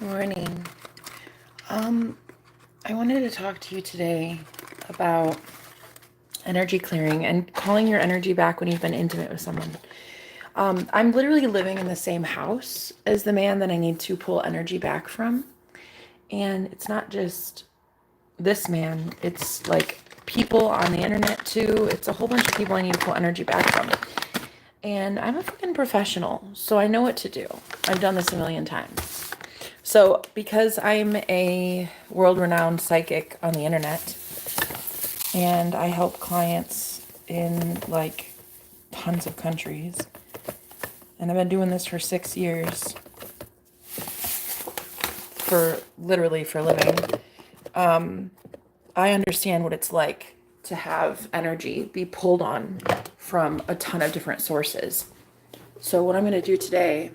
Morning. I wanted to talk to you today about energy clearing and calling your energy back when you've been intimate with someone. I'm literally living in the same house as the man that I need to pull energy back from. And it's not just this man, it's like people on the internet too. It's a whole bunch of people I need to pull energy back from. And I'm a fucking professional, so I know what to do. I've done this a million times. So, because I'm a world-renowned psychic on the internet, and I help clients in like tons of countries, and I've been doing this for 6 years, for literally for living, I understand what it's like to have energy be pulled on from a ton of different sources. So, what I'm going to do today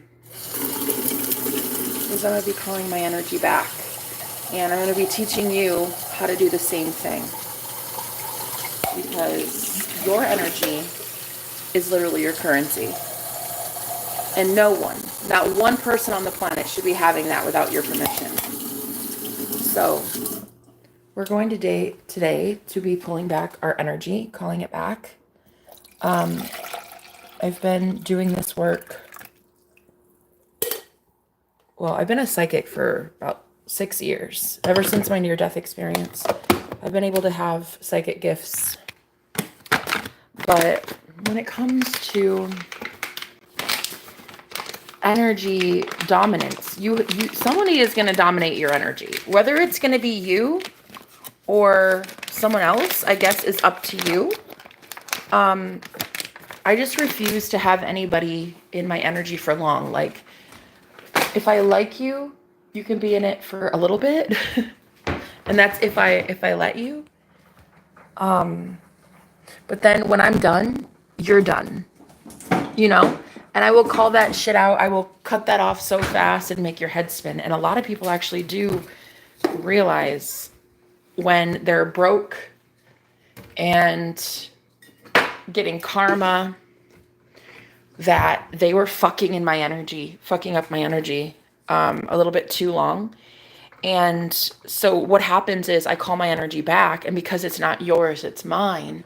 is I'm going to be calling my energy back. And I'm going to be teaching you how to do the same thing. Because your energy is literally your currency. And no one, not one person on the planet should be having that without your permission. So, we're going today to be pulling back our energy, calling it back. I've been doing this work. Well, I've been a psychic for about 6 years. Ever since my near-death experience, I've been able to have psychic gifts. But when it comes to energy dominance, somebody is going to dominate your energy. Whether it's going to be you or someone else, I guess, is up to you. I just refuse to have anybody in my energy for long. Like, if I like you, you can be in it for a little bit. And that's if I let you. But then when I'm done, you're done. You know? And I will call that shit out. I will cut that off so fast and make your head spin. And a lot of people actually do realize when they're broke and getting karma that they were fucking up my energy a little bit too long. And so what happens is I call my energy back, and because it's not yours, it's mine,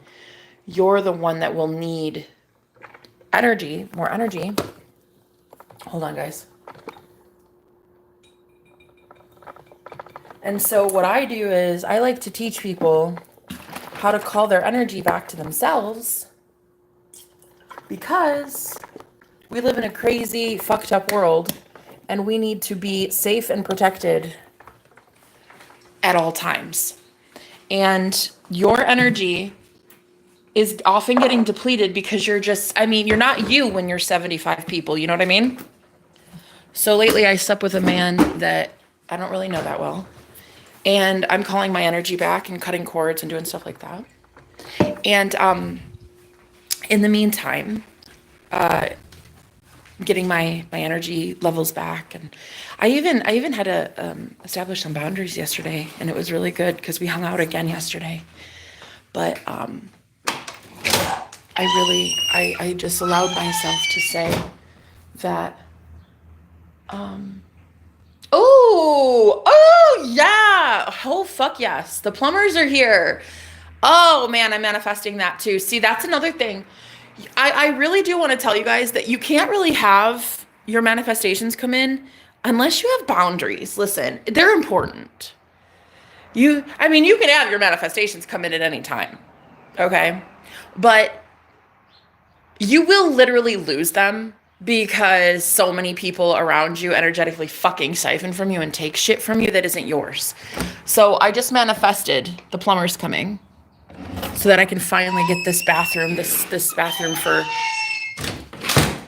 you're the one that will need more energy. Hold on, guys. And so what I do is I like to teach people how to call their energy back to themselves, because we live in a crazy, fucked up world, and we need to be safe and protected at all times. And your energy is often getting depleted because you're not you when you're 75 people, you know what I mean? So lately I slept with a man that I don't really know that well. And I'm calling my energy back and cutting cords and doing stuff like that. And in the meantime, getting my energy levels back, and I even had to establish some boundaries yesterday, and it was really good because we hung out again yesterday. But I just allowed myself to say that oh yeah, oh fuck yes, the plumbers are here. Oh man, I'm manifesting that too. See, that's another thing. I really do want to tell you guys that you can't really have your manifestations come in unless you have boundaries. Listen, they're important. You can have your manifestations come in at any time, okay? But you will literally lose them because so many people around you energetically fucking siphon from you and take shit from you that isn't yours. So I just manifested the plumbers coming so that I can finally get this bathroom for,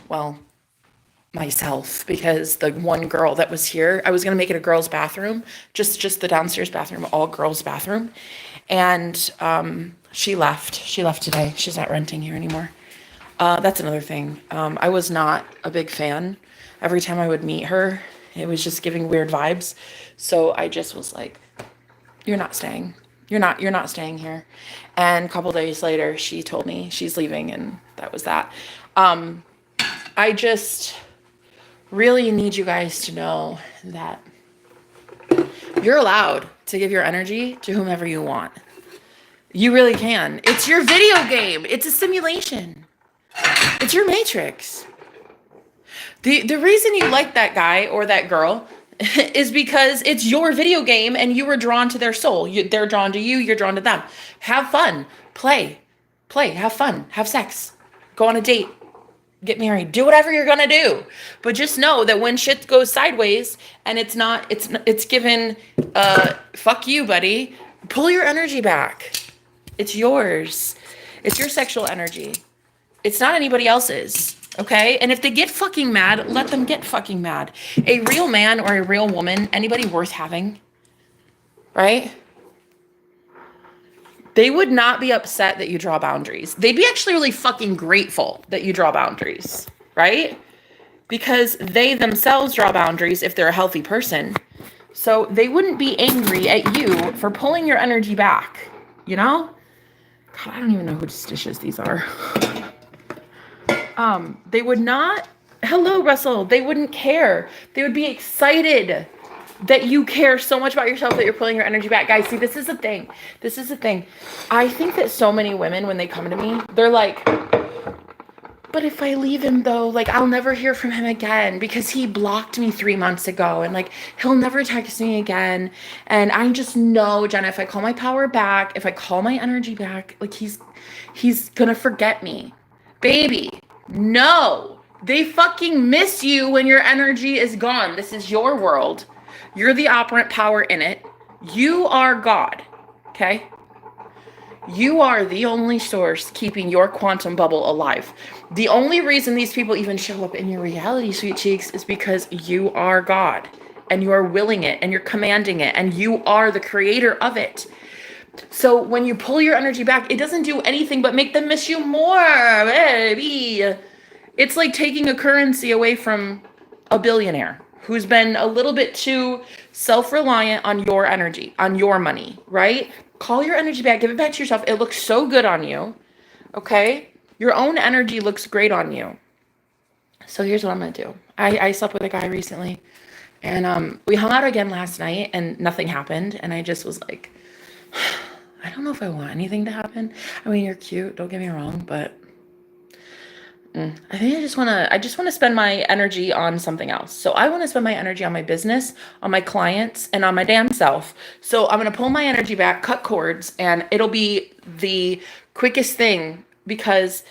well, myself, because the one girl that was here, I was going to make it a girl's bathroom, just the downstairs bathroom, all girls bathroom. And she left today. She's not renting here anymore. That's another thing. I was not a big fan. Every time I would meet her, it was just giving weird vibes. So I just was like, you're not staying. You're not staying here. And a couple days later, she told me she's leaving, and that was that. I just really need you guys to know that You're allowed to give your energy to whomever you want. You really can. It's your video game. It's a simulation. It's your matrix. The reason you like that guy or that girl is because it's your video game and you were drawn to their soul. They're drawn to you, you're drawn to them. Have fun. Play, have fun, have sex, go on a date, get married, do whatever you're gonna do. But just know that when shit goes sideways and it's given, fuck you, buddy, pull your energy back. It's yours. It's your sexual energy. It's not anybody else's. Okay? And if they get fucking mad, let them get fucking mad. A real man or a real woman, anybody worth having, right? They would not be upset that you draw boundaries. They'd be actually really fucking grateful that you draw boundaries, right? Because they themselves draw boundaries if they're a healthy person. So they wouldn't be angry at you for pulling your energy back, you know? God, I don't even know whose dishes these are. They would not, hello, Russell, they wouldn't care. They would be excited that you care so much about yourself that you're pulling your energy back. Guys, see, this is the thing. This is the thing. I think that so many women, when they come to me, they're like, but if I leave him though, like I'll never hear from him again because he blocked me 3 months ago and like he'll never text me again. And I just know, Jenna, if I call my power back, if I call my energy back, like he's gonna forget me. Baby, no. They fucking miss you when your energy is gone. This is your world. You're the operant power in it. You are God, okay? You are the only source keeping your quantum bubble alive. The only reason these people even show up in your reality, sweet cheeks, is because you are God and you are willing it and you're commanding it and you are the creator of it. So when you pull your energy back, it doesn't do anything but make them miss you more, baby. It's like taking a currency away from a billionaire who's been a little bit too self-reliant on your energy, on your money, right? Call your energy back, give it back to yourself. It looks so good on you, okay? Your own energy looks great on you. So here's what I'm gonna do. I slept with a guy recently, and we hung out again last night, and nothing happened, and I just was like, I don't know if I want anything to happen. I mean, you're cute, don't get me wrong, but I think I just want to spend my energy on something else. So I want to spend my energy on my business, on my clients, and on my damn self. So I'm going to pull my energy back, cut cords, and it'll be the quickest thing because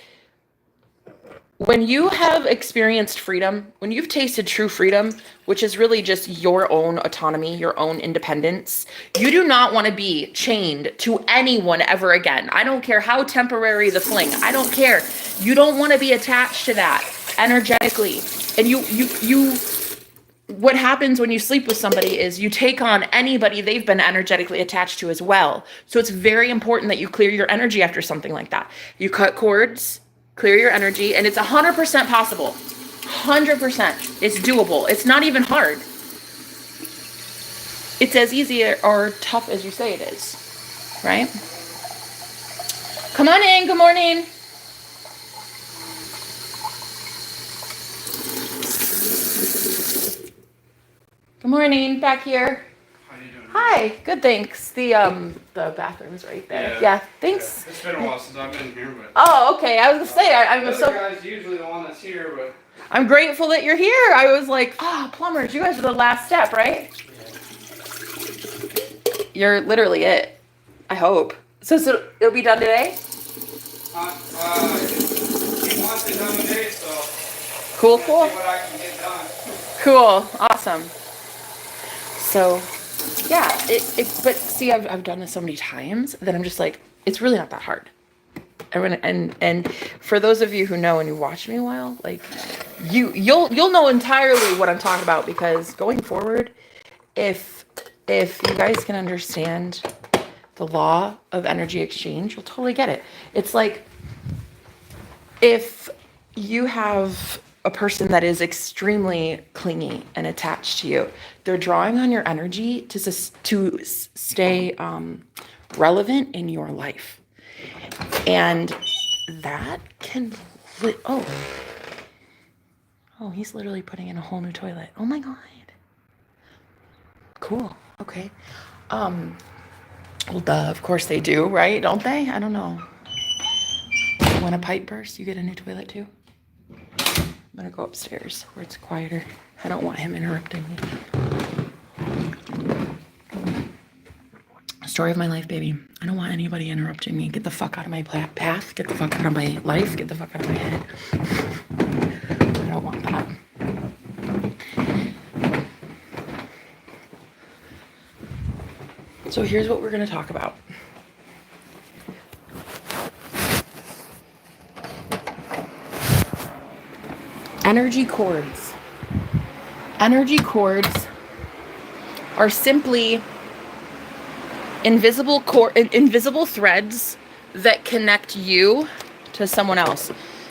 when you have experienced freedom, when you've tasted true freedom, which is really just your own autonomy, your own independence, you do not want to be chained to anyone ever again. I don't care how temporary the fling. I don't care. You don't want to be attached to that energetically. And you what happens when you sleep with somebody is you take on anybody they've been energetically attached to as well. So it's very important that you clear your energy after something like that. You cut cords, clear your energy, and it's 100% possible. 100%. It's doable. It's not even hard. It's as easy or tough as you say it is, right? Come on in. Good morning. Good morning. Back here. How you doing? Hi. Good, thanks. The bathroom's right there. Yeah. Thanks. Yeah. It's been a while since I've been here, but. Oh, okay. I was gonna say I'm the so. other guy's usually the one that's here, but. I'm grateful that you're here. I was like, plumbers, you guys are the last step, right? You're literally it. I hope. So it'll be done today? He wants it done today, so. Cool. See what I can get done. Cool. Awesome. So, yeah. But see, I've done this so many times that I'm just like, it's really not that hard. And for those of you who know and you watch me a while, like you'll know entirely what I'm talking about because going forward, if you guys can understand the law of energy exchange, you'll totally get it. It's like if you have a person that is extremely clingy and attached to you, they're drawing on your energy to stay relevant in your life. And that can, oh, he's literally putting in a whole new toilet. Oh my God. Cool. Okay. Well, duh, of course they do, right? Don't they? I don't know. When a pipe bursts, you get a new toilet too? I'm gonna go upstairs where it's quieter. I don't want him interrupting me. Story of my life, baby. I don't want anybody interrupting me. Get the fuck out of my path. Get the fuck out of my life. Get the fuck out of my head. I don't want that. So here's what we're going to talk about. Energy cords. Energy cords are simply invisible threads that connect you to someone else.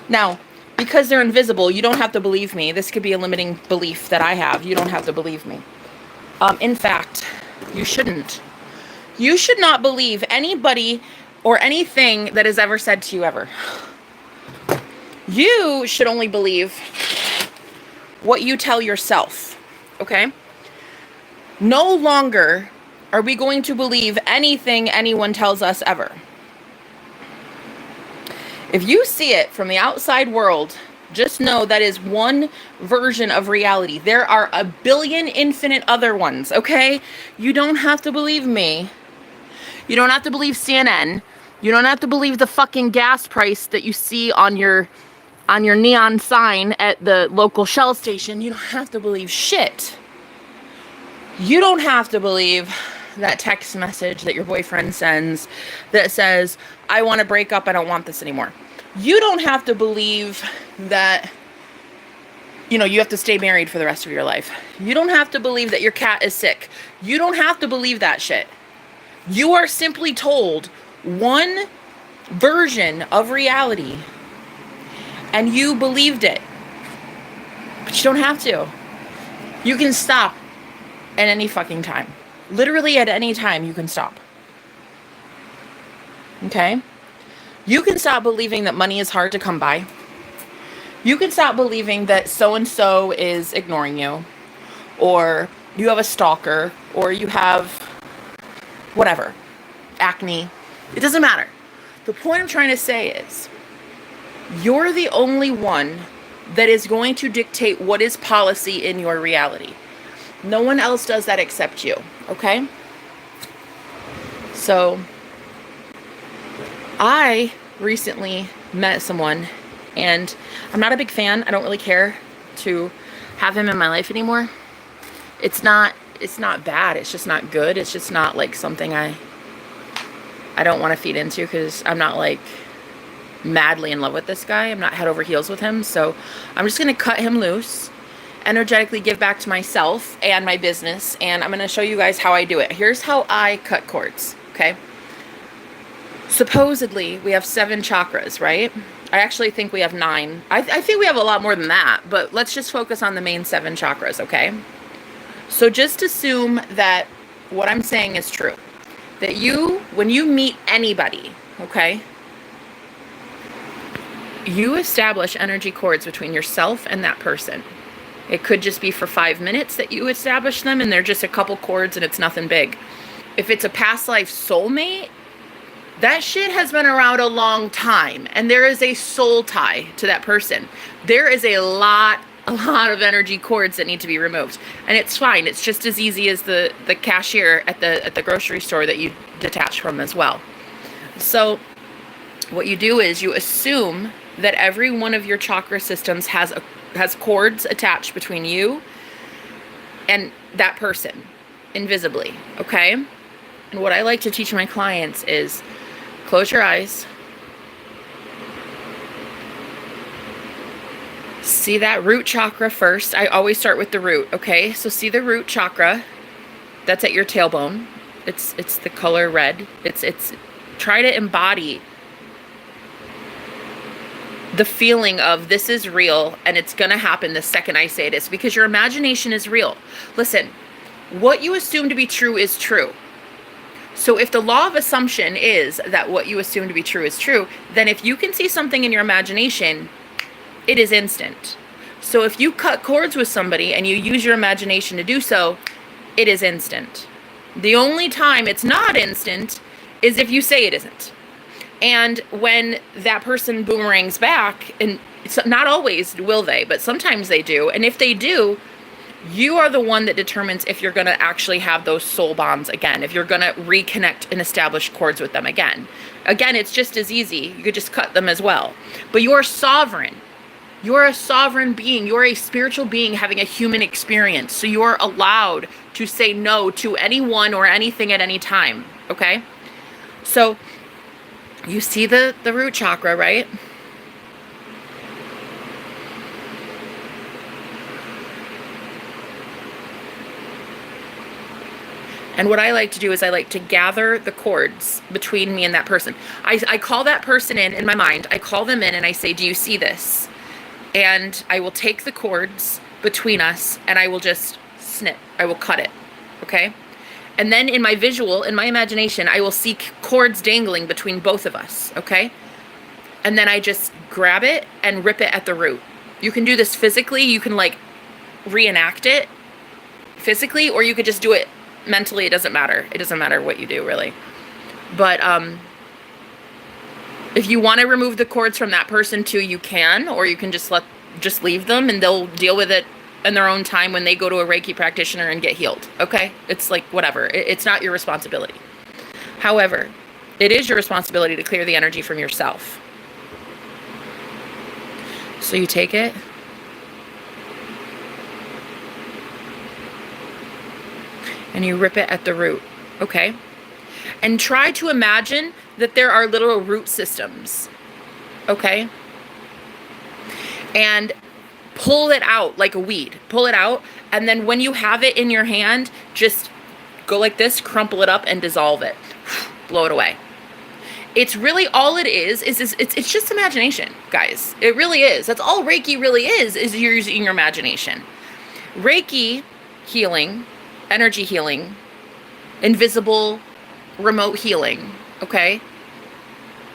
Now, because they're invisible, you don't have to believe me. This could be a limiting belief that I have. You don't have to believe me. In fact, you shouldn't. You should not believe anybody or anything that is ever said to you ever. You should only believe what you tell yourself, okay? No longer are we going to believe anything anyone tells us ever. If you see it from the outside world, just know that is one version of reality. There are a billion infinite other ones, okay? You don't have to believe me. You don't have to believe CNN. You don't have to believe the fucking gas price that you see on your neon sign at the local Shell station. You don't have to believe shit. You don't have to believe that text message that your boyfriend sends that says, I want to break up, I don't want this anymore. You don't have to believe that, you have to stay married for the rest of your life. You don't have to believe that your cat is sick. You don't have to believe that shit. You are simply told one version of reality and you believed it. But you don't have to. You can stop at any fucking time. Literally at any time you can stop. Okay? You can stop believing that money is hard to come by. You can stop believing that so-and-so is ignoring you. Or you have a stalker. Or you have whatever. Acne. It doesn't matter. The point I'm trying to say is, you're the only one that is going to dictate what is policy in your reality. No one else does that except you, okay? So, I recently met someone, and I'm not a big fan. I don't really care to have him in my life anymore. It's not bad. It's just not good. It's just not like something I don't want to feed into, because I'm not like madly in love with this guy. I'm not head over heels with him. So I'm just going to cut him loose, energetically give back to myself and my business. And I'm going to show you guys how I do it. Here's how I cut cords. Okay. Supposedly we have 7 chakras, right? I actually think we have 9. I think we have a lot more than that, but let's just focus on the main 7 chakras. Okay. So just assume that what I'm saying is true, that when you meet anybody, okay, you establish energy cords between yourself and that person. It could just be for 5 minutes that you establish them, and they're just a couple cords and it's nothing big. If it's a past life soulmate, that shit has been around a long time, and there is a soul tie to that person. There is a lot of energy cords that need to be removed, and it's fine. It's just as easy as the cashier at the grocery store that you detach from as well. So what you do is you assume that every one of your chakra systems has cords attached between you and that person, invisibly, okay? And what I like to teach my clients is, close your eyes. See that root chakra first. I always start with the root, okay? So see the root chakra. That's at your tailbone. It's the color red. It's try to embody the feeling of this is real and it's going to happen the second I say it is, because your imagination is real. Listen, what you assume to be true is true. So if the law of assumption is that what you assume to be true is true, then if you can see something in your imagination, it is instant. So if you cut cords with somebody and you use your imagination to do so, it is instant. The only time it's not instant is if you say it isn't. And when that person boomerangs back, and not always will they, but sometimes they do. And if they do, you are the one that determines if you're going to actually have those soul bonds again, if you're going to reconnect and establish cords with them again. Again, it's just as easy. You could just cut them as well. But you're sovereign. You're a sovereign being. You're a spiritual being having a human experience. So you're allowed to say no to anyone or anything at any time. Okay? So you see the root chakra, right? And what I like to do is I like to gather the cords between me and that person. I call that person in my mind. I call them in and I say, do you see this? And I will take the cords between us and I will just snip. I will cut it. Okay? And then in my visual, in my imagination, I will see cords dangling between both of us. Okay? And then I just grab it and rip it at the root. You can do this physically. You can like reenact it physically, or you could just do it mentally. It doesn't matter. It doesn't matter what you do, really. But if you want to remove the cords from that person too, you can, or you can just leave them and they'll deal with it in their own time when they go to a Reiki practitioner and get healed. Okay? It's like whatever. It's not your responsibility. However, it is your responsibility to clear the energy from yourself. So you take it. And you rip it at the root, okay? And try to imagine that there are little root systems, okay? And pull it out like a weed. Pull it out, and then when you have it in your hand, just go like this, crumple it up, and dissolve it. Blow it away. It's really all it is it's just imagination, guys. It really is. That's all Reiki really is you're using your imagination. Reiki healing, energy healing, invisible, remote healing, okay?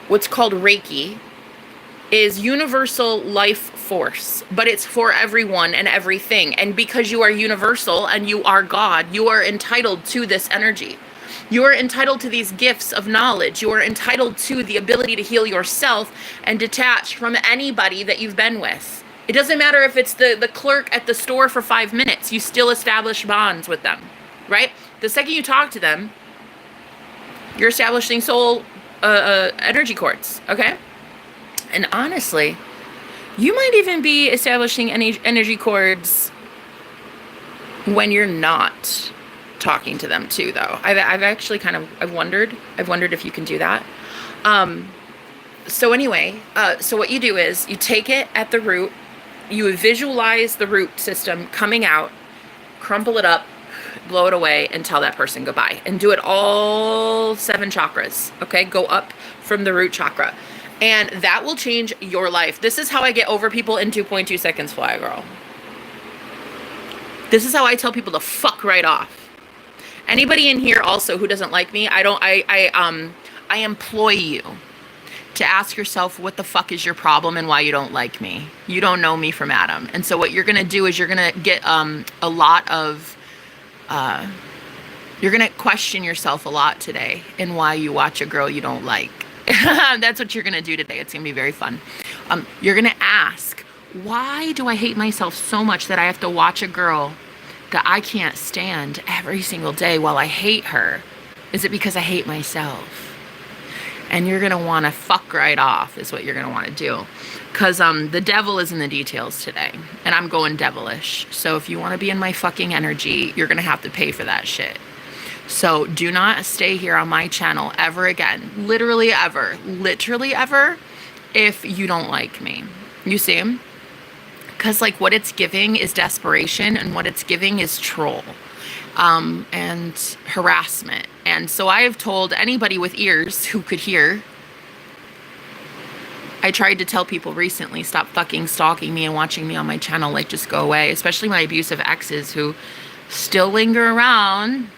What's called Reiki is universal life force, but it's for everyone and everything. And because you are universal and you are God, you are entitled to this energy. You are entitled to these gifts of knowledge. You are entitled to the ability to heal yourself and detach from anybody that you've been with. It doesn't matter if it's the clerk at the store for 5 minutes. You still establish bonds with them, right? The second you talk to them, you're establishing soul energy cords, okay? And honestly, you might even be establishing energy cords when you're not talking to them too, though. I've actually I've wondered if you can do that. So anyway, so what you do is you take it at the root, you visualize the root system coming out, crumple it up, blow it away, and tell that person goodbye. And do it all 7 chakras, okay? Go up from the root chakra. And that will change your life. This is how I get over people in 2.2 seconds, Fly Girl. This is how I tell people to fuck right off. Anybody in here also who doesn't like me, I employ you to ask yourself what the fuck is your problem and why you don't like me. You don't know me from Adam. And so what you're going to do is you're going to get a lot of, you're going to question yourself a lot today in why you watch a girl you don't like. That's what you're going to do today. It's going to be very fun. You're going to ask, why do I hate myself so much that I have to watch a girl that I can't stand every single day while I hate her? Is it because I hate myself? And you're going to want to fuck right off is what you're going to want to do. Because the devil is in the details today. And I'm going devilish. So if you want to be in my fucking energy, you're going to have to pay for that shit. So do not stay here on my channel ever again. Literally ever. Literally ever. If you don't like me. You see? Because like what it's giving is desperation. And what it's giving is troll. And harassment. And so I have told anybody with ears who could hear. I tried to tell people recently, stop fucking stalking me and watching me on my channel. Like, just go away. Especially my abusive exes who still linger around.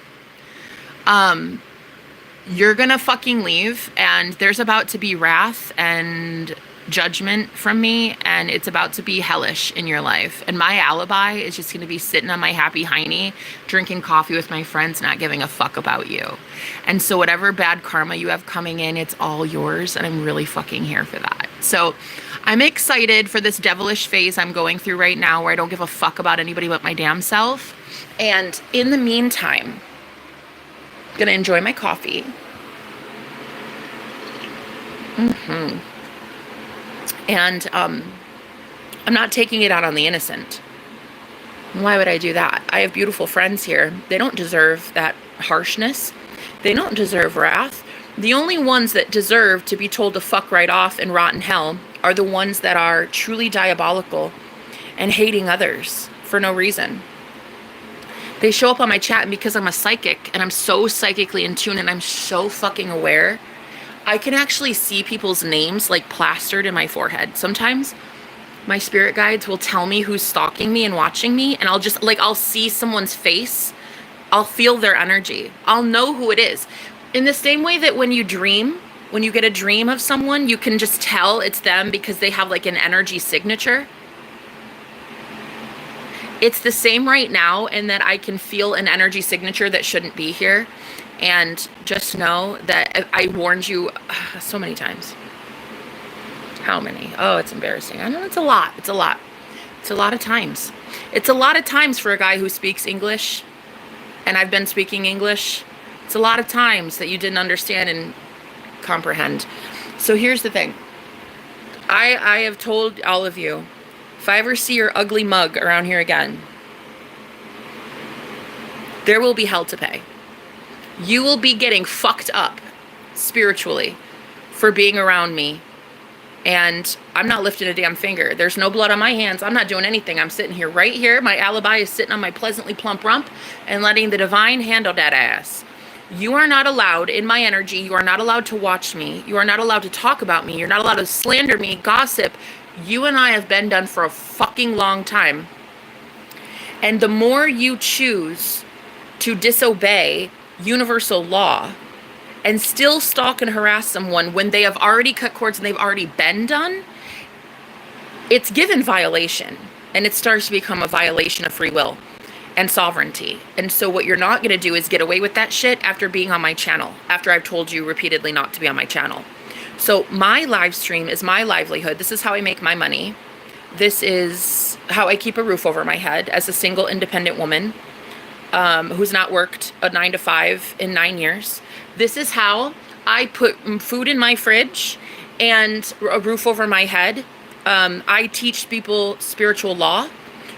You're gonna fucking leave, and there's about to be wrath and judgment from me, and it's about to be hellish in your life. And my alibi is just going to be sitting on my happy hiney, drinking coffee with my friends, not giving a fuck about you. And so whatever bad karma you have coming in, it's all yours, and I'm really fucking here for that. So I'm excited for this devilish phase I'm going through right now, where I don't give a fuck about anybody but my damn self. And in the meantime, I'm gonna enjoy my coffee. And I'm not taking it out on the innocent. Why would I do that? I have beautiful friends here. They don't deserve that harshness. They don't deserve wrath. The only ones that deserve to be told to fuck right off and rot in hell are the ones that are truly diabolical and hating others for no reason. They show up on my chat, and because I'm a psychic and I'm so psychically in tune and I'm so fucking aware, I can actually see people's names like plastered in my forehead. Sometimes my spirit guides will tell me who's stalking me and watching me, and I'll just I'll see someone's face. I'll feel their energy. I'll know who it is. In the same way that when you dream, when you get a dream of someone, you can just tell it's them because they have like an energy signature. It's the same right now, in that I can feel an energy signature that shouldn't be here. And just know that I warned you so many times. How many? Oh, it's embarrassing. I know it's a lot. It's a lot. It's a lot of times. It's a lot of times for a guy who speaks English, and I've been speaking English. It's a lot of times that you didn't understand and comprehend. So here's the thing. I have told all of you, if I ever see your ugly mug around here again, there will be hell to pay. You will be getting fucked up spiritually for being around me. And I'm not lifting a damn finger. There's no blood on my hands. I'm not doing anything. I'm sitting here right here. My alibi is sitting on my pleasantly plump rump and letting the divine handle that ass. You are not allowed in my energy. You are not allowed to watch me. You are not allowed to talk about me. You're not allowed to slander me, gossip. You and I have been done for a fucking long time. And the more you choose to disobey universal law and still stalk and harass someone when they have already cut cords and they've already been done, it's given violation, and it starts to become a violation of free will and sovereignty. And so what you're not going to do is get away with that shit after being on my channel, after I've told you repeatedly not to be on my channel. So my live stream is my livelihood. This is how I make my money. This is how I keep a roof over my head as a single independent woman who's not worked a 9-to-5 in 9 years. This is how I put food in my fridge and a roof over my head. I teach people spiritual law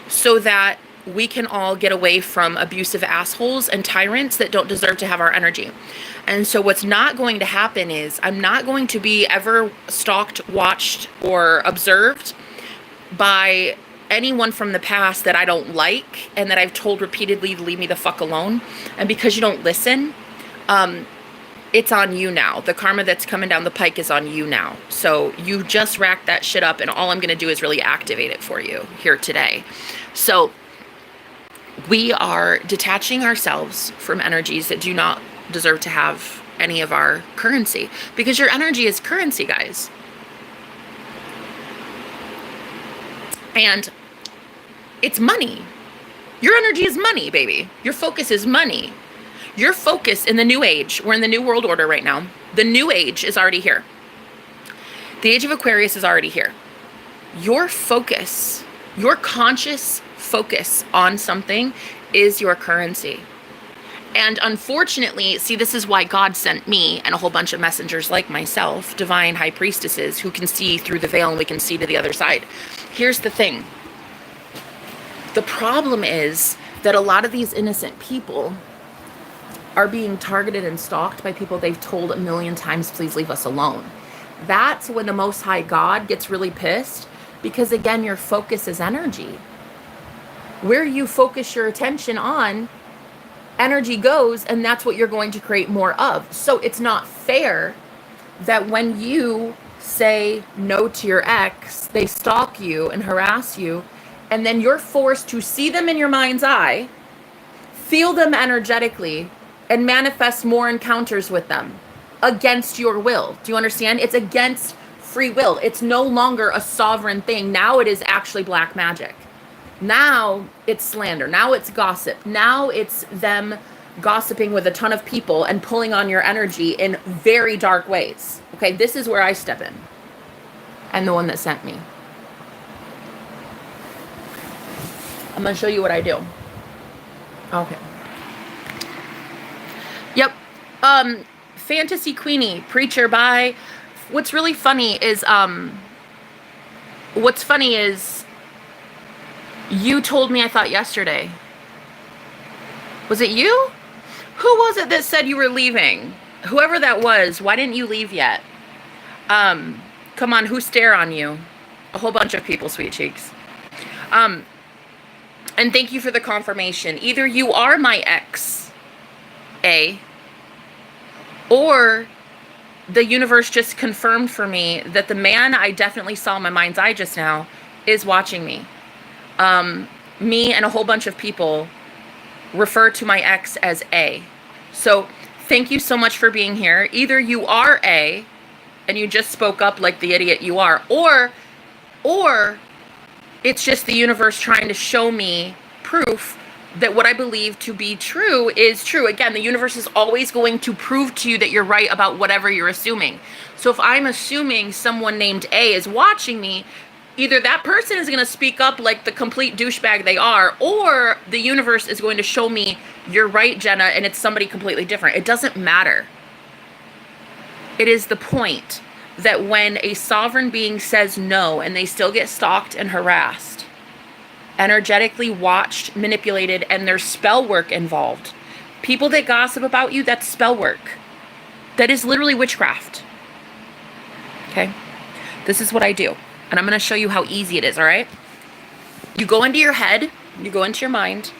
so that we can all get away from abusive assholes and tyrants that don't deserve to have our energy. And so what's not going to happen is I'm not going to be ever stalked, watched, or observed by anyone from the past that I don't like and that I've told repeatedly to leave me the fuck alone. And because you don't listen, it's on you now. The karma that's coming down the pike is on you now. So you just racked that shit up, and all I'm going to do is really activate it for you here today. So we are detaching ourselves from energies that do not deserve to have any of our currency, because your energy is currency, guys. And it's money. Your energy is money, baby. Your focus is money. Your focus in the new age, we're in the new world order right now. The new age is already here. The age of Aquarius is already here. Your focus, your conscious focus on something is your currency. And unfortunately, see, this is why God sent me and a whole bunch of messengers like myself, divine high priestesses who can see through the veil and we can see to the other side. Here's the thing. The problem is that a lot of these innocent people are being targeted and stalked by people they've told a million times, please leave us alone. That's when the Most High God gets really pissed, because again, your focus is energy. Where you focus your attention on, energy goes, and that's what you're going to create more of. So it's not fair that when you say no to your ex, they stalk you and harass you, and then you're forced to see them in your mind's eye, feel them energetically, and manifest more encounters with them against your will. Do you understand? It's against free will. It's no longer a sovereign thing. Now it is actually black magic. Now it's slander. Now it's gossip. Now it's them gossiping with a ton of people and pulling on your energy in very dark ways. Okay, this is where I step in. And the one that sent me. I'm going to show you what I do. Okay. Yep. Fantasy Queenie, Preacher, bye. What's really funny is, you told me, I thought yesterday. Was it you? Who was it that said you were leaving? Whoever that was, why didn't you leave yet? Come on, who stare on you? A whole bunch of people, sweet cheeks. And thank you for the confirmation. Either you are my ex, A, or the universe just confirmed for me that the man I definitely saw in my mind's eye just now is watching me. Me and a whole bunch of people refer to my ex as A. So thank you so much for being here. Either you are A and you just spoke up like the idiot you are, or it's just the universe trying to show me proof that what I believe to be true is true. Again, the universe is always going to prove to you that you're right about whatever you're assuming. So if I'm assuming someone named A is watching me, either that person is going to speak up like the complete douchebag they are, or the universe is going to show me you're right, Jenna, and it's somebody completely different. It doesn't matter. It is the point that when a sovereign being says no and they still get stalked and harassed, energetically watched, manipulated, and there's spell work involved. People that gossip about you, that's spell work. That is literally witchcraft. Okay? This is what I do. And I'm going to show you how easy it is, all right? You go into your head, you go into your mind.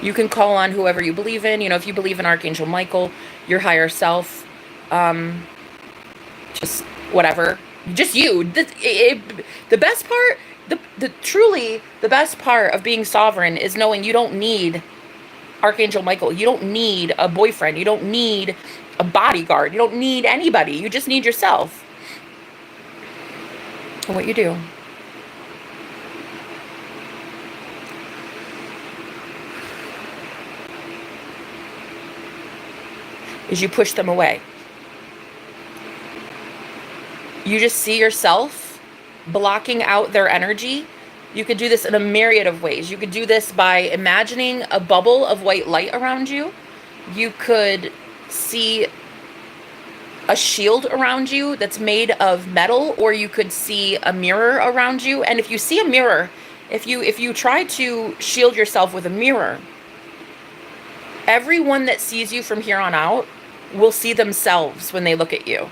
You can call on whoever you believe in. You know, if you believe in Archangel Michael, your higher self, just whatever. Just you. The best part, truly the best part of being sovereign is knowing you don't need Archangel Michael. You don't need a boyfriend. You don't need a bodyguard. You don't need anybody. You just need yourself. And what you do is you push them away. You just see yourself blocking out their energy. You could do this in a myriad of ways. You could do this by imagining a bubble of white light around you. You could see a shield around you that's made of metal, or you could see a mirror around you. And if you see a mirror, if you try to shield yourself with a mirror, everyone that sees you from here on out will see themselves when they look at you.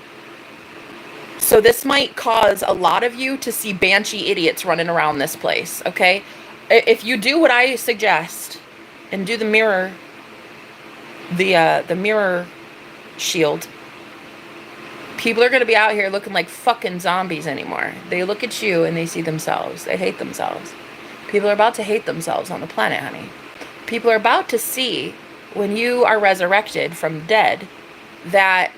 So this might cause a lot of you to see banshee idiots running around this place, okay? If you do what I suggest and do the mirror, the mirror shield, people are going to be out here looking like fucking zombies anymore. They look at you and they see themselves. They hate themselves. People are about to hate themselves on the planet, honey. People are about to see, when you are resurrected from dead, that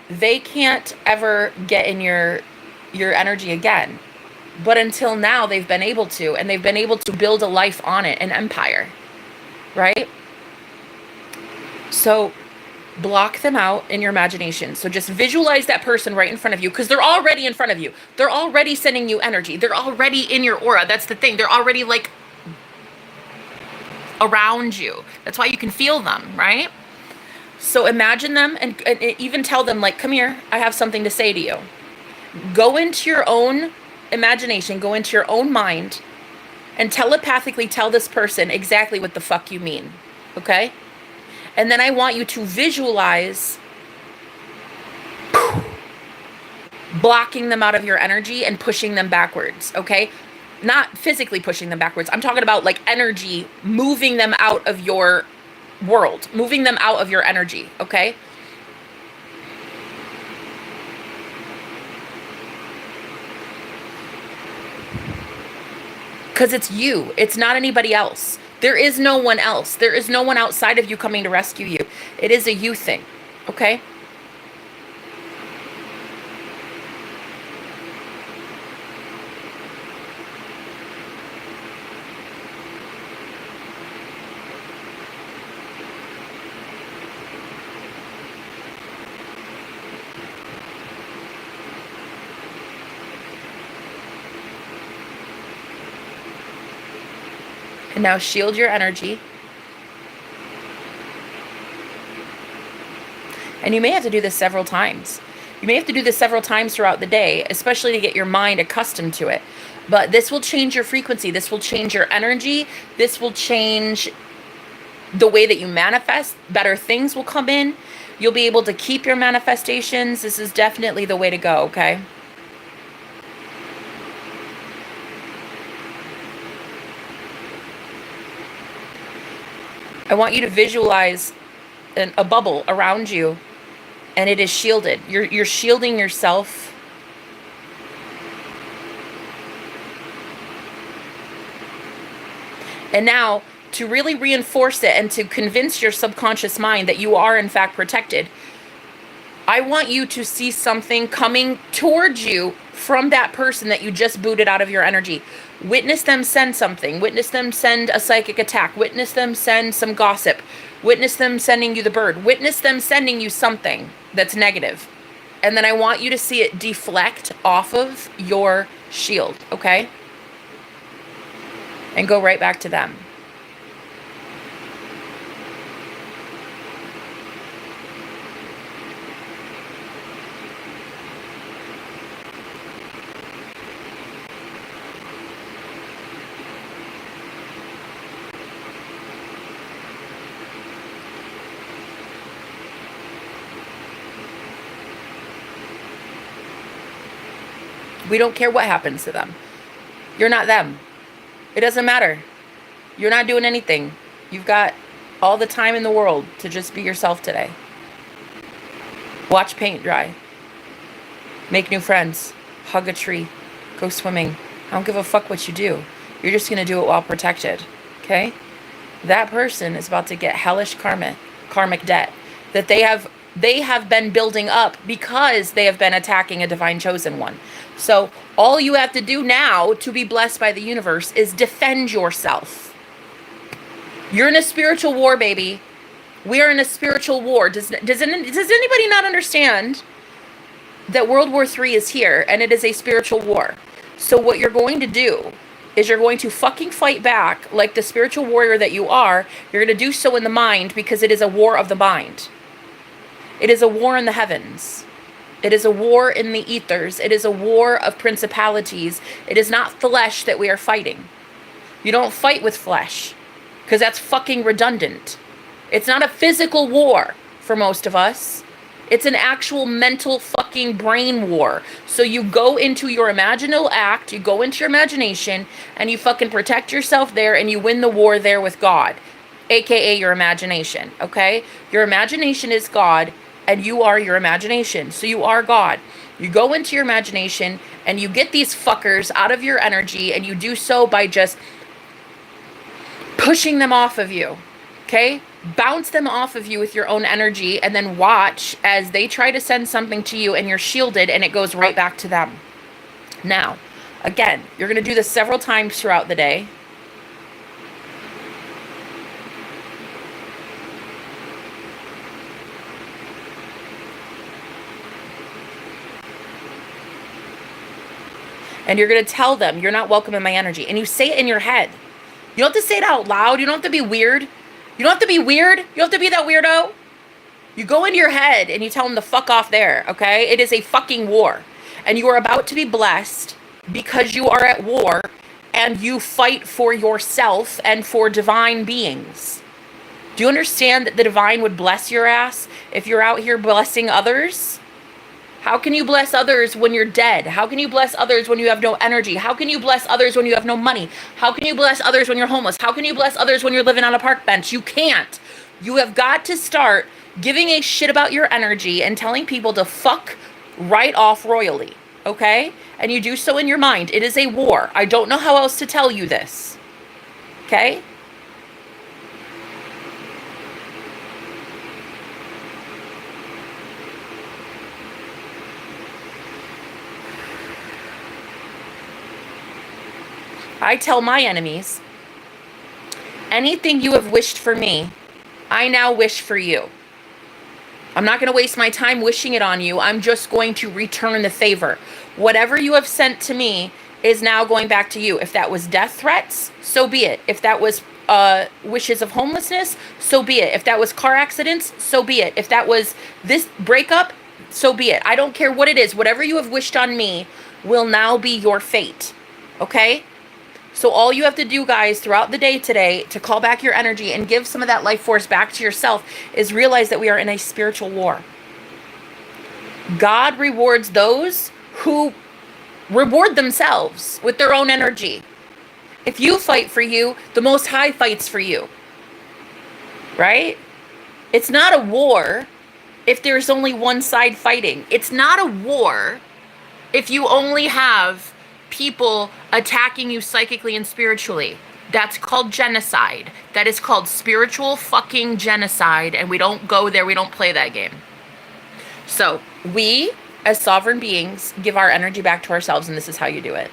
they can't ever get in your energy again. But until now, they've been able to, and they've been able to build a life on it, an empire, right? So block them out in your imagination. So just visualize that person right in front of you, because they're already in front of you. They're already sending you energy. They're already in your aura. That's the thing. They're already like around you. That's why you can feel them, right? So imagine them and even tell them, like, come here, I have something to say to you. Go into your own imagination, go into your own mind, and telepathically tell this person exactly what the fuck you mean, okay? And then I want you to visualize blocking them out of your energy and pushing them backwards, okay? Not physically pushing them backwards. I'm talking about like energy, moving them out of your world, moving them out of your energy, okay? Because it's you. It's not anybody else. There is no one else. There is no one outside of you coming to rescue you. It is a you thing, okay? And now shield your energy. And you may have to do this several times. You may have to do this several times throughout the day, especially to get your mind accustomed to it. But this will change your frequency. This will change your energy. This will change the way that you manifest. Better things will come in. You'll be able to keep your manifestations. This is definitely the way to go, okay? I want you to visualize a bubble around you, and it is shielded. You're shielding yourself. And now, to really reinforce it and to convince your subconscious mind that you are in fact protected, I want you to see something coming towards you from that person that you just booted out of your energy. Witness them send something. Witness them send a psychic attack. Witness them send some gossip. Witness them sending you the bird. Witness them sending you something that's negative. And then I want you to see it deflect off of your shield, okay? And go right back to them. We don't care what happens to them. You're not them. It doesn't matter. You're not doing anything. You've got all the time in the world to just be yourself today. Watch paint dry. Make new friends. Hug a tree. Go swimming. I don't give a fuck what you do. You're just going to do it while protected. Okay? That person is about to get hellish karmic debt that they have been building up because they have been attacking a divine chosen one. So all you have to do now to be blessed by the universe is defend yourself. You're in a spiritual war, baby. We are in a spiritual war. Does anybody not understand that World War III is here and it is a spiritual war? So what you're going to do is you're going to fucking fight back like the spiritual warrior that you are. You're going to do so in the mind because it is a war of the mind. It is a war in the heavens. It is a war in the ethers. It is a war of principalities. It is not flesh that we are fighting. You don't fight with flesh because that's fucking redundant. It's not a physical war for most of us. It's an actual mental fucking brain war. So you go into your imaginal act, you go into your imagination, and you fucking protect yourself there, and you win the war there with God, aka your imagination, okay? Your imagination is God, and you are your imagination. So you are God. You go into your imagination, and you get these fuckers out of your energy, and you do so by just pushing them off of you, okay? Bounce them off of you with your own energy, and then watch as they try to send something to you, and you're shielded, and it goes right back to them. Now, again, you're going to do this several times throughout the day. And you're going to tell them, you're not welcome in my energy. And you say it in your head. You don't have to say it out loud. You don't have to be weird. You don't have to be weird. You don't have to be that weirdo. You go into your head and you tell them to fuck off there, okay? It is a fucking war. And you are about to be blessed because you are at war and you fight for yourself and for divine beings. Do you understand that the divine would bless your ass if you're out here blessing others? How can you bless others when you're dead? How can you bless others when you have no energy? How can you bless others when you have no money? How can you bless others when you're homeless? How can you bless others when you're living on a park bench? You can't. You have got to start giving a shit about your energy and telling people to fuck right off royally, okay? And you do so in your mind. It is a war. I don't know how else to tell you this, okay? I tell my enemies, anything you have wished for me, I now wish for you. I'm not going to waste my time wishing it on you. I'm just going to return the favor. Whatever you have sent to me is now going back to you. If that was death threats, so be it. If that was wishes of homelessness, so be it. If that was car accidents, so be it. If that was this breakup, so be it. I don't care what it is. Whatever you have wished on me will now be your fate. Okay? So all you have to do, guys, throughout the day today to call back your energy and give some of that life force back to yourself is realize that we are in a spiritual war. God rewards those who reward themselves with their own energy. If you fight for you, the Most High fights for you. Right? It's not a war if there's only one side fighting. It's not a war if you only have people attacking you psychically and spiritually. That's called genocide. That is called spiritual fucking genocide, and we don't go there. We don't play that game. So we, as sovereign beings, give our energy back to ourselves, and this is how you do it.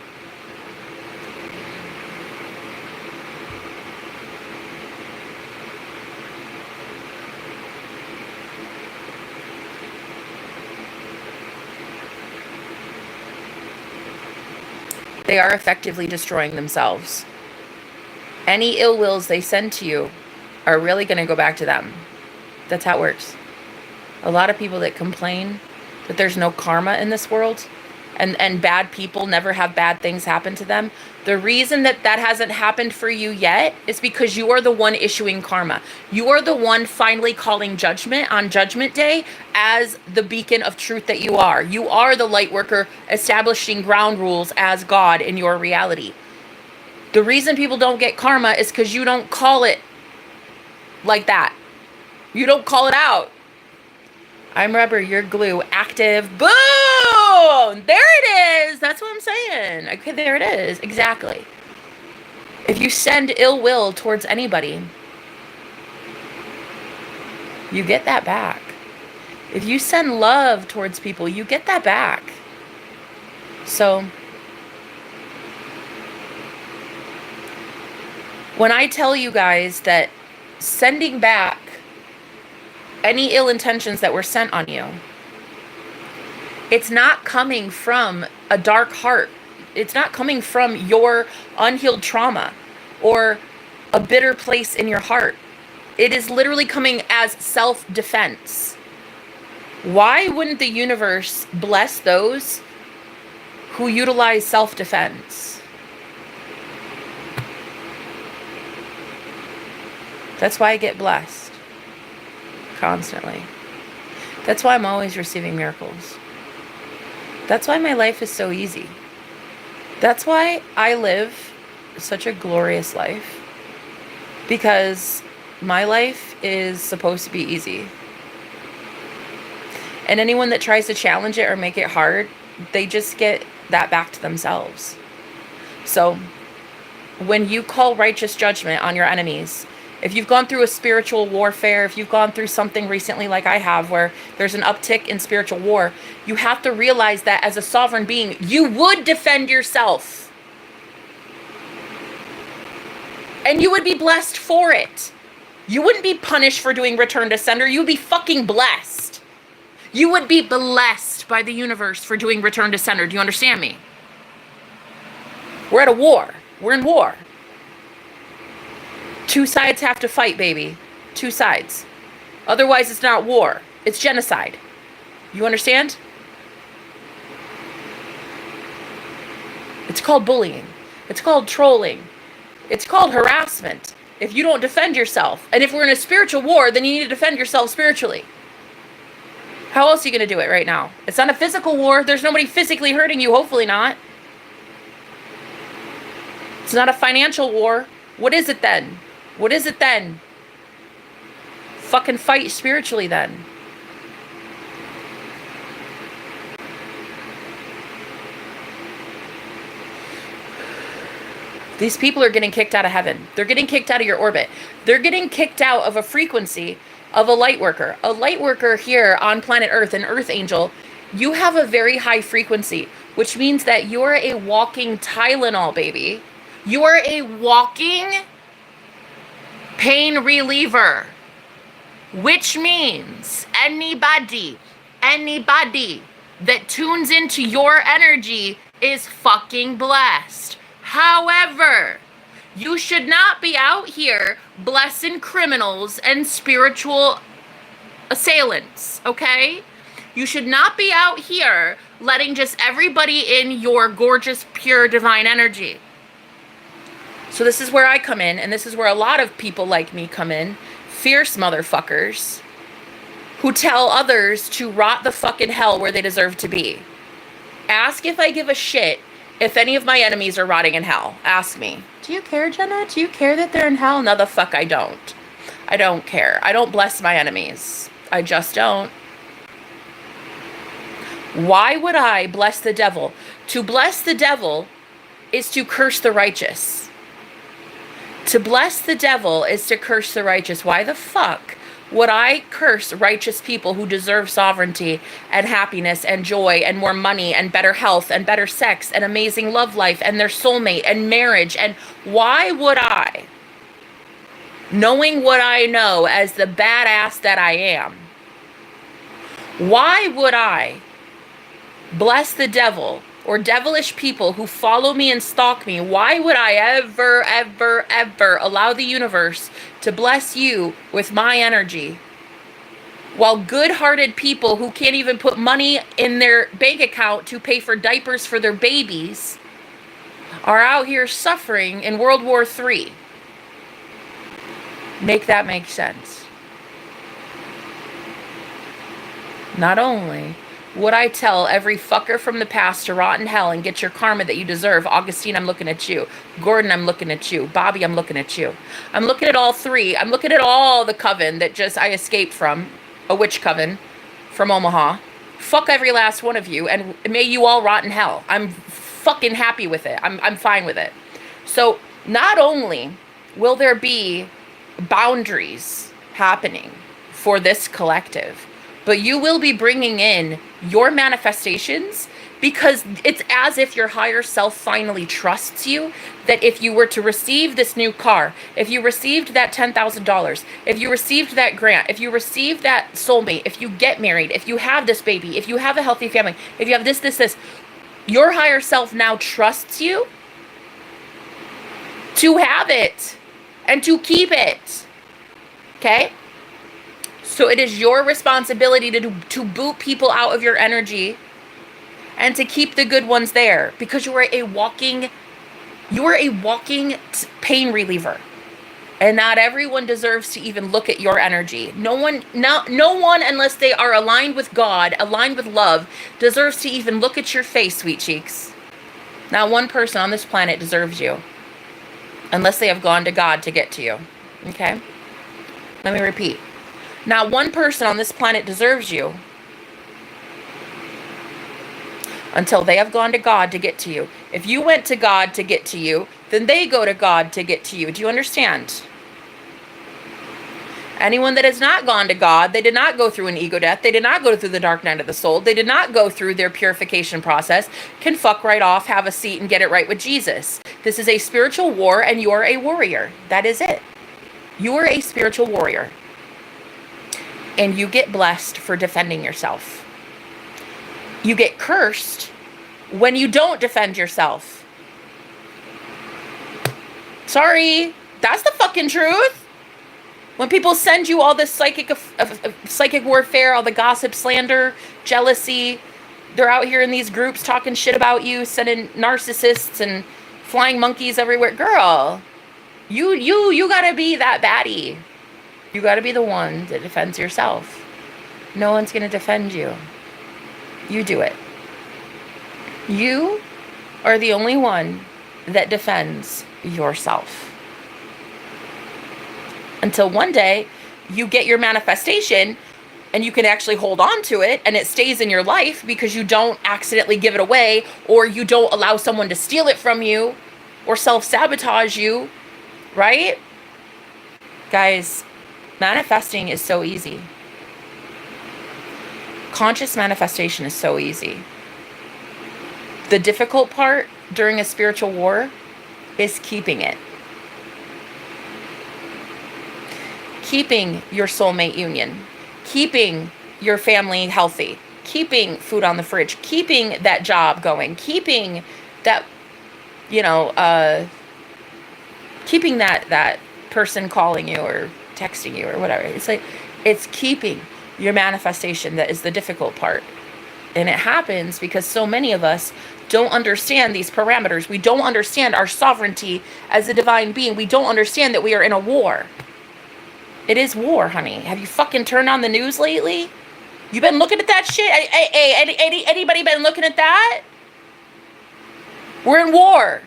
They are effectively destroying themselves. Any ill wills they send to you are really going to go back to them. That's how it works. A lot of people that complain that there's no karma in this world and bad people never have bad things happen to them. The reason that that hasn't happened for you yet is because you are the one issuing karma. You are the one finally calling judgment on Judgment Day as the beacon of truth that you are. You are the light worker establishing ground rules as God in your reality. The reason people don't get karma is because you don't call it like that. You don't call it out. I'm rubber, you're glue, active, boom! There it is! That's what I'm saying. Okay, there it is. Exactly. If you send ill will towards anybody, you get that back. If you send love towards people, you get that back. So, when I tell you guys that sending back any ill intentions that were sent on you, it's not coming from a dark heart. It's not coming from your unhealed trauma or a bitter place in your heart. It is literally coming as self-defense. Why wouldn't the universe bless those who utilize self-defense? That's why I get blessed constantly. That's why I'm always receiving miracles. That's why my life is so easy. That's why I live such a glorious life. Because my life is supposed to be easy. And anyone that tries to challenge it or make it hard, they just get that back to themselves. So, when you call righteous judgment on your enemies, if you've gone through a spiritual warfare, if you've gone through something recently like I have where there's an uptick in spiritual war, you have to realize that as a sovereign being, you would defend yourself. And you would be blessed for it. You wouldn't be punished for doing return to sender. You would be fucking blessed. You would be blessed by the universe for doing return to sender. Do you understand me? We're at a war. We're in war. Two sides have to fight, baby. Two sides. Otherwise, it's not war. It's genocide. You understand? It's called bullying. It's called trolling. It's called harassment. If you don't defend yourself. And if we're in a spiritual war, then you need to defend yourself spiritually. How else are you going to do it right now? It's not a physical war. There's nobody physically hurting you. Hopefully not. It's not a financial war. What is it then? What is it then? Fucking fight spiritually then. These people are getting kicked out of heaven. They're getting kicked out of your orbit. They're getting kicked out of a frequency of a light worker. A light worker here on planet Earth, an Earth angel, you have a very high frequency, which means that you're a walking Tylenol, baby. You are a walking pain reliever, which means anybody that tunes into your energy is fucking blessed. However, you should not be out here blessing criminals and spiritual assailants, okay? You should not be out here letting just everybody in your gorgeous, pure, divine energy. So this is where I come in, and this is where a lot of people like me come in. Fierce motherfuckers who tell others to rot the fucking hell where they deserve to be. Ask if I give a shit if any of my enemies are rotting in hell. Ask me. Do you care, Jenna? Do you care that they're in hell? No, the fuck I don't. I don't care. I don't bless my enemies. I just don't. Why would I bless the devil? To bless the devil is to curse the righteous. To bless the devil is to curse the righteous. Why the fuck would I curse righteous people who deserve sovereignty and happiness and joy and more money and better health and better sex and amazing love life and their soulmate and marriage? And why would I, knowing what I know as the badass that I am, why would I bless the devil or devilish people who follow me and stalk me? Why would I ever allow the universe to bless you with my energy, while good-hearted people who can't even put money in their bank account to pay for diapers for their babies are out here suffering in World War III? Make that make sense. Not only would I tell every fucker from the past to rot in hell and get your karma that you deserve. Augustine, I'm looking at you. Gordon, I'm looking at you. Bobby, I'm looking at you. I'm looking at all three. I'm looking at all the coven that just I escaped from. A witch coven from Omaha. Fuck every last one of you, and may you all rot in hell. I'm fucking happy with it. I'm fine with it. So not only will there be boundaries happening for this collective, but you will be bringing in your manifestations, because it's as if your higher self finally trusts you, that if you were to receive this new car, if you received that $10,000, if you received that grant, if you received that soulmate, if you get married, if you have this baby, if you have a healthy family, if you have this, your higher self now trusts you to have it and to keep it. Okay? So it is your responsibility to boot people out of your energy and to keep the good ones there, because you are a walking pain reliever. And not everyone deserves to even look at your energy. No one, unless they are aligned with God, aligned with love, deserves to even look at your face, sweet cheeks. Not one person on this planet deserves you, unless they have gone to God to get to you. Okay? Let me repeat. Not one person on this planet deserves you until they have gone to God to get to you. If you went to God to get to you, then they go to God to get to you. Do you understand? Anyone that has not gone to God, they did not go through an ego death. They did not go through the dark night of the soul. They did not go through their purification process, can fuck right off, have a seat, and get it right with Jesus. This is a spiritual war, and you are a warrior. That is it. You are a spiritual warrior. And you get blessed for defending yourself. You get cursed when you don't defend yourself. Sorry, that's the fucking truth. When people send you all this psychic warfare, all the gossip, slander, jealousy, they're out here in these groups talking shit about you, sending narcissists and flying monkeys everywhere. Girl, you gotta be that baddie. You got to be the one that defends yourself. No one's going to defend you. You do it. You are the only one that defends yourself. Until one day you get your manifestation and you can actually hold on to it and it stays in your life because you don't accidentally give it away, or you don't allow someone to steal it from you or self-sabotage you, right? Guys, manifesting is so easy. Conscious manifestation is so easy. The difficult part during a spiritual war is keeping it. Keeping your soulmate union. Keeping your family healthy. Keeping food on the fridge. Keeping that job going. Keeping that, keeping that person calling you or texting you or whatever. It's like, it's keeping your manifestation that is the difficult part. And it happens because so many of us don't understand these parameters. We don't understand our sovereignty as a divine being. We don't understand that we are in a war. It is war, honey. Have you fucking turned on the news lately? You been looking at that shit? Hey, anybody been looking at that? We're in war.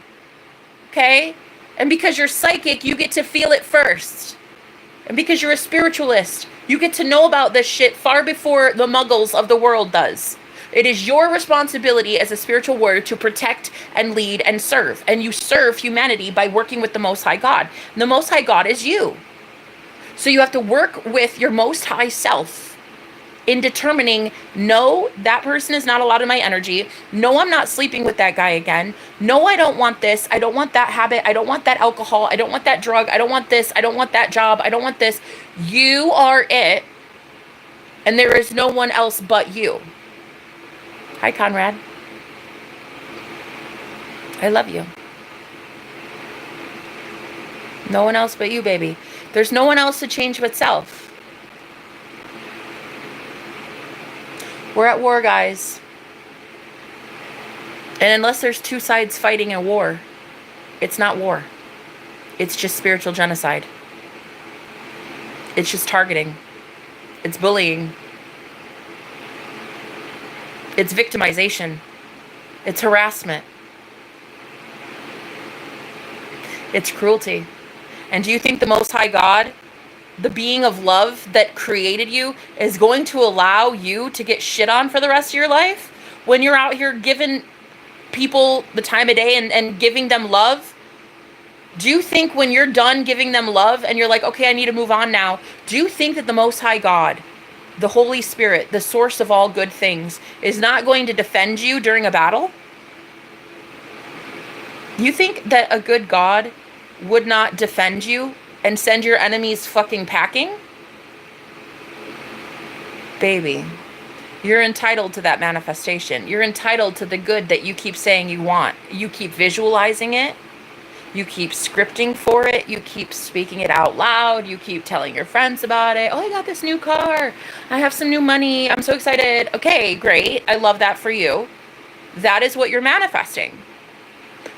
Okay? And because you're psychic, you get to feel it first. And because you're a spiritualist, you get to know about this shit far before the muggles of the world does. It is your responsibility as a spiritual warrior to protect and lead and serve. And you serve humanity by working with the Most High God. And the Most High God is you. So you have to work with your Most High self in determining, no, that person is not allowed in my energy. No, I'm not sleeping with that guy again. No, I don't want this. I don't want that habit. I don't want that alcohol. I don't want that drug. I don't want this. I don't want that job. I don't want this. You are it. And there is no one else but you. Hi, Conrad. I love you. No one else but you, baby. There's no one else to change but self. We're at war, guys. And unless there's two sides fighting a war, it's not war. It's just spiritual genocide. It's just targeting. It's bullying. It's victimization. It's harassment. It's cruelty. And do you think the Most High God, the being of love that created you, is going to allow you to get shit on for the rest of your life? When you're out here giving people the time of day and giving them love? Do you think when you're done giving them love and you're like, okay, I need to move on now, do you think that the Most High God, the Holy Spirit, the source of all good things, is not going to defend you during a battle? You think that a good God would not defend you and send your enemies fucking packing? Baby, you're entitled to that manifestation. You're entitled to the good that you keep saying you want. You keep visualizing it. You keep scripting for it. You keep speaking it out loud. You keep telling your friends about it. Oh, I got this new car. I have some new money. I'm so excited. Okay, great. I love that for you. That is what you're manifesting.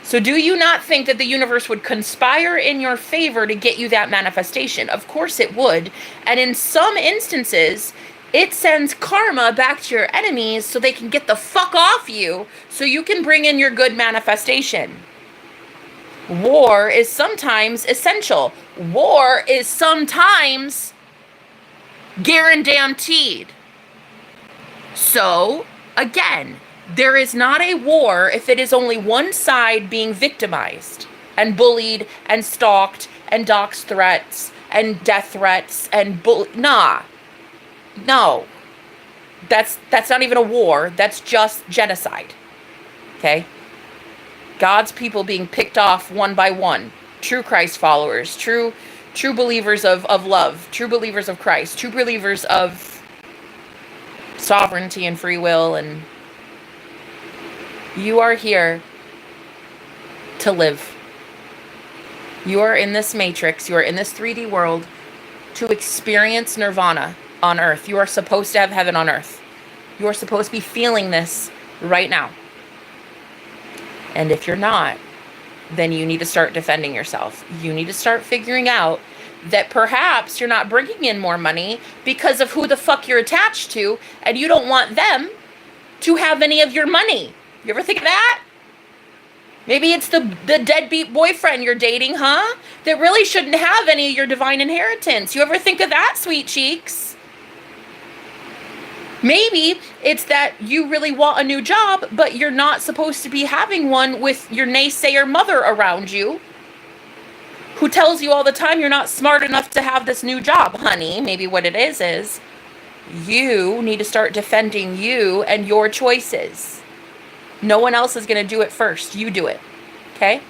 So do you not think that the universe would conspire in your favor to get you that manifestation? Of course it would. And in some instances, it sends karma back to your enemies so they can get the fuck off you so you can bring in your good manifestation. War is sometimes essential. War is sometimes guaranteed. So, again, there is not a war if it is only one side being victimized and bullied and stalked and dox threats and death threats and no. That's not even a war. That's just genocide. Okay? God's people being picked off one by one. True Christ followers, true believers of love, true believers of Christ, true believers of sovereignty and free will. And you are here to live. You are in this matrix. You are in this 3D world to experience nirvana on earth. You are supposed to have heaven on earth. You are supposed to be feeling this right now. And if you're not, then you need to start defending yourself. You need to start figuring out that perhaps you're not bringing in more money because of who the fuck you're attached to, and you don't want them to have any of your money. You ever think of that? Maybe it's the deadbeat boyfriend you're dating, huh? That really shouldn't have any of your divine inheritance. You ever think of that, sweet cheeks? Maybe it's that you really want a new job, but you're not supposed to be having one with your naysayer mother around you, who tells you all the time you're not smart enough to have this new job, honey. Maybe what it is you need to start defending you and your choices. No one else is going to do it first. You do it. Okay?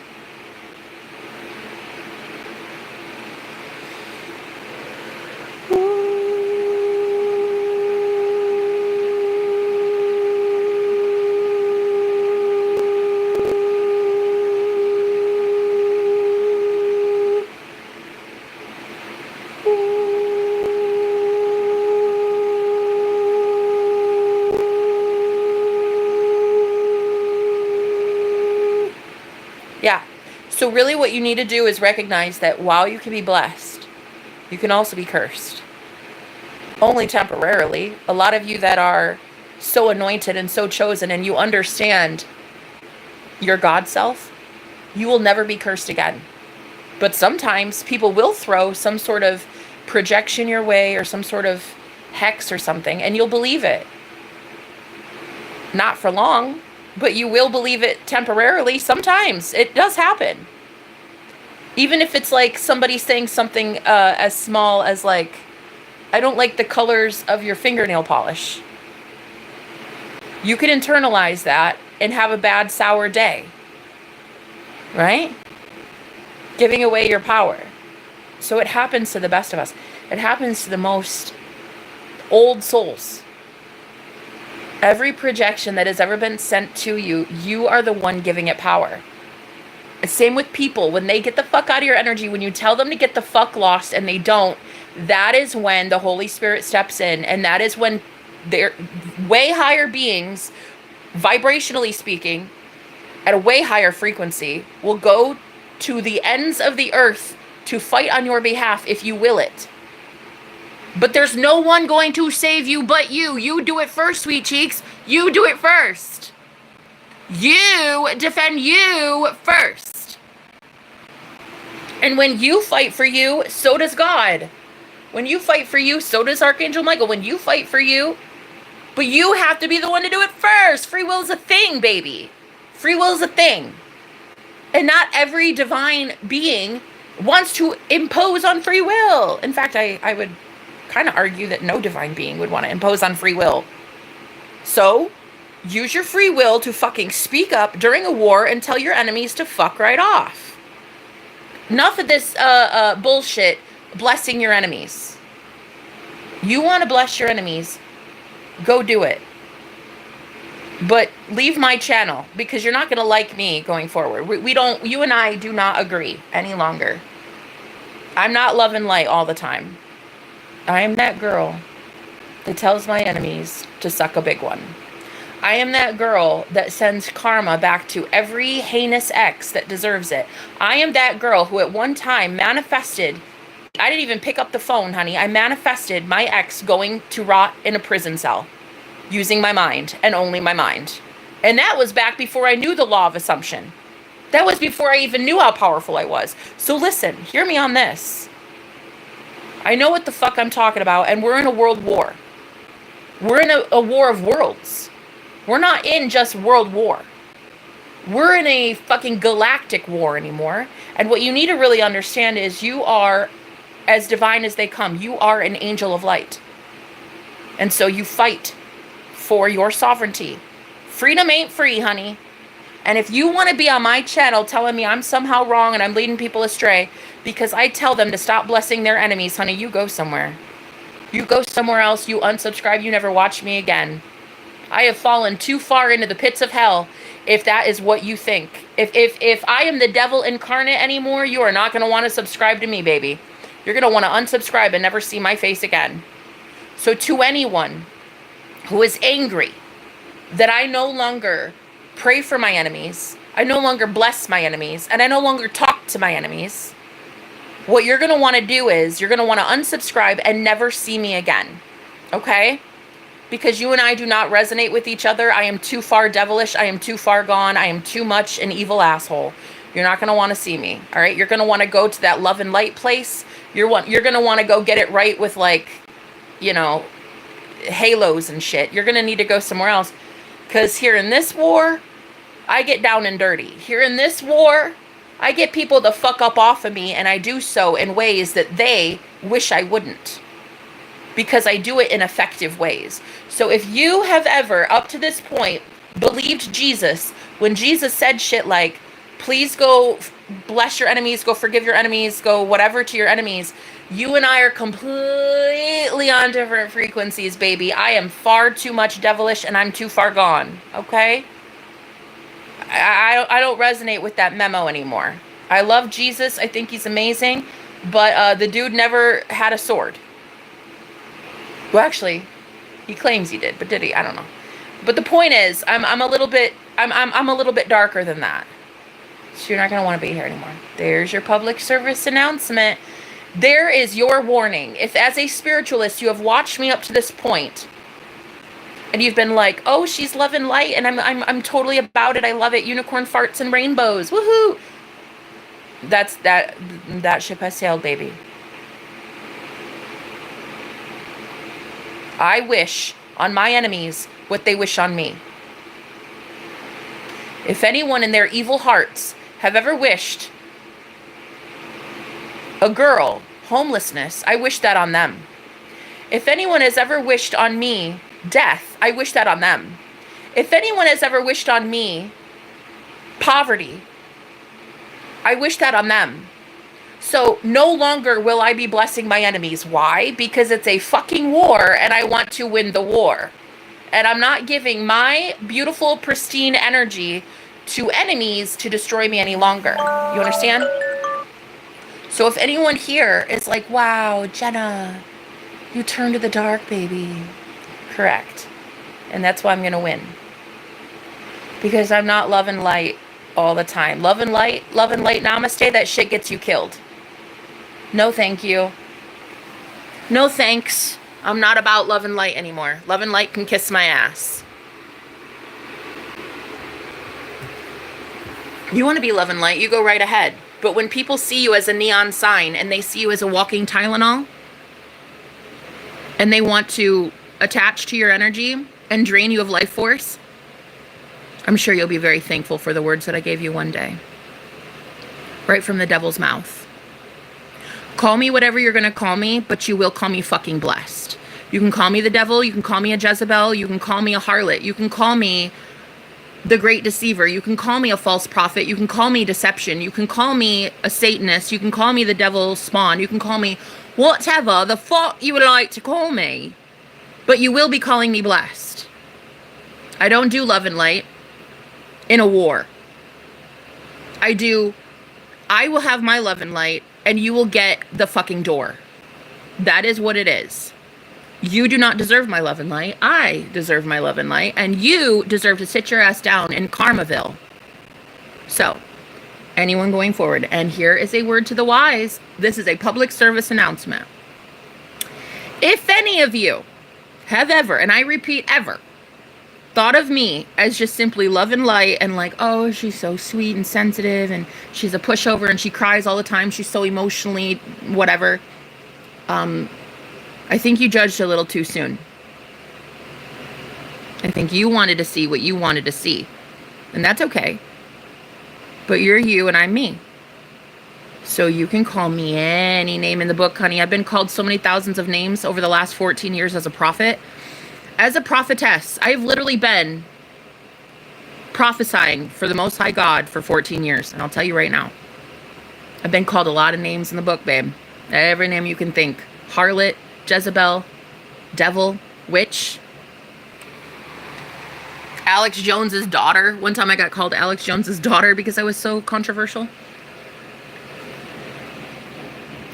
Yeah. So really what you need to do is recognize that while you can be blessed, you can also be cursed. Only temporarily. A lot of you that are so anointed and so chosen and you understand your God self, you will never be cursed again. But sometimes people will throw some sort of projection your way or some sort of hex or something, and you'll believe it. Not for long, but you will believe it temporarily. Sometimes it does happen. Even if it's like somebody saying something as small as like, I don't like the colors of your fingernail polish. You can internalize that and have a bad, sour day. Right? Giving away your power. So it happens to the best of us. It happens to the most old souls. Every projection that has ever been sent to you, you are the one giving it power. Same with people. When they get the fuck out of your energy, when you tell them to get the fuck lost and they don't, that is when the Holy Spirit steps in. And that is when they're way higher beings, vibrationally speaking, at a way higher frequency, will go to the ends of the earth to fight on your behalf if you will it. But there's no one going to save you but you. You do it first, sweet cheeks. You do it first. You defend you first. And when you fight for you, so does God. When you fight for you, so does Archangel Michael. When you fight for you, but you have to be the one to do it first. Free will is a thing, baby. Free will is a thing. And not every divine being wants to impose on free will. In fact, I would kind of argue that no divine being would want to impose on free will. So, use your free will to fucking speak up during a war and tell your enemies to fuck right off. Enough of this bullshit blessing your enemies. You want to bless your enemies, go do it. But leave my channel because you're not going to like me going forward. You and I do not agree any longer. I'm not love and light all the time. I am that girl that tells my enemies to suck a big one. I am that girl that sends karma back to every heinous ex that deserves it. I am that girl who at one time manifested, I didn't even pick up the phone, honey. I manifested my ex going to rot in a prison cell using my mind and only my mind. And that was back before I knew the law of assumption. That was before I even knew how powerful I was. So listen, hear me on this. I know what the fuck I'm talking about, and we're in a world war. We're in a war of worlds. We're not in just world war. We're in a fucking galactic war anymore. And what you need to really understand is you are as divine as they come. You are an angel of light. And so you fight for your sovereignty. Freedom ain't free, honey. And if you want to be on my channel telling me I'm somehow wrong and I'm leading people astray because I tell them to stop blessing their enemies, honey, you go somewhere. You go somewhere else. You unsubscribe. You never watch me again. I have fallen too far into the pits of hell if that is what you think. If I am the devil incarnate anymore, you are not going to want to subscribe to me, baby. You're going to want to unsubscribe and never see my face again. So to anyone who is angry that I no longer pray for my enemies, I no longer bless my enemies, and I no longer talk to my enemies, what you're going to want to do is you're going to want to unsubscribe and never see me again. Okay? Because you and I do not resonate with each other. I am too far devilish. I am too far gone. I am too much an evil asshole. You're not going to want to see me. All right? You're going to want to go to that love and light place. You're going to want to go get it right with, like, you know, halos and shit. You're going to need to go somewhere else. Because here in this war, I get down and dirty. Here in this war, I get people the fuck up off of me, and I do so in ways that they wish I wouldn't. Because I do it in effective ways. So if you have ever, up to this point, believed Jesus, when Jesus said shit like, please go bless your enemies, go forgive your enemies, go whatever to your enemies, you and I are completely on different frequencies, baby. I am far too much devilish and I'm too far gone, okay? I don't resonate with that memo anymore. I love Jesus. I think he's amazing. But the dude never had a sword. Well, actually, he claims he did, but did he? I don't know. But the point is, I'm a little bit I'm a little bit darker than that. So you're not gonna want to be here anymore. There's your public service announcement. There is your warning. If as a spiritualist you have watched me up to this point, and you've been like, oh, she's love and light, and I'm totally about it. I love it. Unicorn farts and rainbows. Woohoo! That ship has sailed, baby. I wish on my enemies what they wish on me. If anyone in their evil hearts have ever wished a girl homelessness, I wish that on them. If anyone has ever wished on me death, I wish that on them. If anyone has ever wished on me poverty, I wish that on them. So no longer will I be blessing my enemies. Why? Because it's a fucking war and I want to win the war. And I'm not giving my beautiful, pristine energy to enemies to destroy me any longer. You understand? So if anyone here is like, wow, Jenna, you turned to the dark, baby. Correct. And that's why I'm going to win. Because I'm not love and light all the time. Love and light, namaste, that shit gets you killed. No thank you. No thanks. I'm not about love and light anymore. Love and light can kiss my ass. You want to be love and light, you go right ahead. But when people see you as a neon sign and they see you as a walking Tylenol, and they want to attach to your energy and drain you of life force, I'm sure you'll be very thankful for the words that I gave you one day. Right from the devil's mouth. Call me whatever you're going to call me, but you will call me fucking blessed. You can call me the devil, you can call me a Jezebel, you can call me a harlot, you can call me the great deceiver, you can call me a false prophet, you can call me deception, you can call me a Satanist, you can call me the devil's spawn, you can call me whatever the fuck you would like to call me, but you will be calling me blessed. I don't do love and light in a war. I will have my love and light, and you will get the fucking door. That is what it is. You do not deserve my love and light. I deserve my love and light, and you deserve to sit your ass down in Karmaville. So, anyone going forward, and here is a word to the wise. This is a public service announcement. If any of you have ever, and I repeat ever, thought of me as just simply love and light and like, oh, she's so sweet and sensitive and she's a pushover and she cries all the time, she's so emotionally whatever, I think you judged a little too soon. I think you wanted to see what you wanted to see, and that's okay, but you're you and I'm me. So you can call me any name in the book, honey. I've been called so many thousands of names over the last 14 years as a prophet. As a prophetess, I've literally been prophesying for the Most High God for 14 years. And I'll tell you right now, I've been called a lot of names in the book, babe. Every name you can think. Harlot, Jezebel, devil, witch. Alex Jones's daughter. One time I got called Alex Jones's daughter because I was so controversial.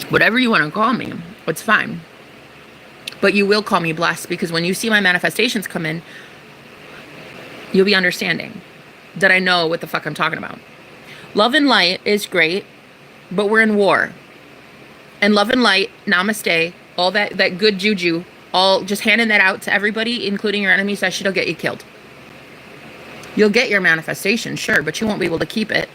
Whatever you want to call me, it's fine. But you will call me blessed, because when you see my manifestations come in, you'll be understanding that I know what the fuck I'm talking about. Love and light is great, but we're in war. And love and light, namaste, all that good juju, all just handing that out to everybody, including your enemies, that shit'll get you killed. You'll get your manifestation, sure, but you won't be able to keep it.